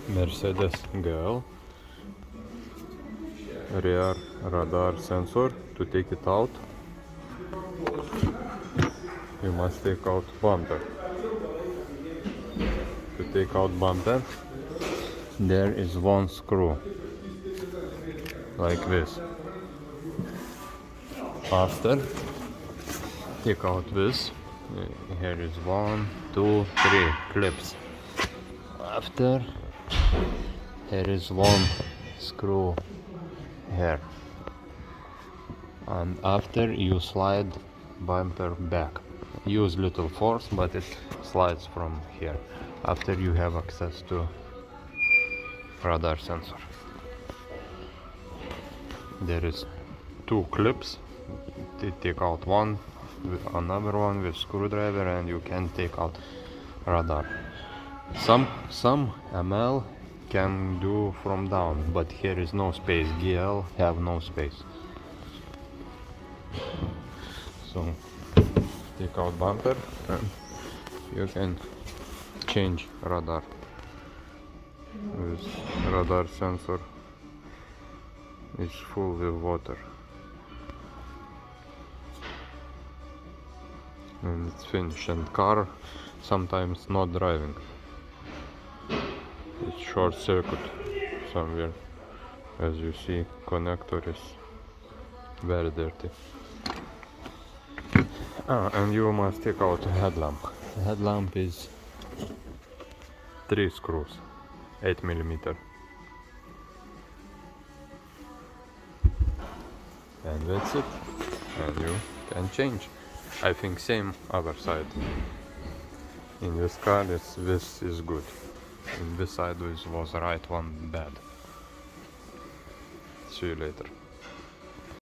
Mercedes GL rear radar sensor. To take it out, you must take out bumper. To take out bumper, there is one screw like this. After, take out this. Here is 1, 2, 3 clips. After, here is one screw here, and after you slide bumper back. Use little force, but it slides from here. After you have access to radar sensor. There is 2 clips. Take out one, another one with screwdriver, and you can take out radar. Some ML can do from down, but here is no space. GL have no space. So take out bumper and you can change radar. This radar sensor is full with water. And it's finished. And car sometimes not driving. It's short circuit somewhere. As you see, connector is very dirty. And you must take out a headlamp. The headlamp is 3 screws, 8 mm. And that's it. And you can change. I think same other side. In this car, this is good. In this side was right one bad. See you later.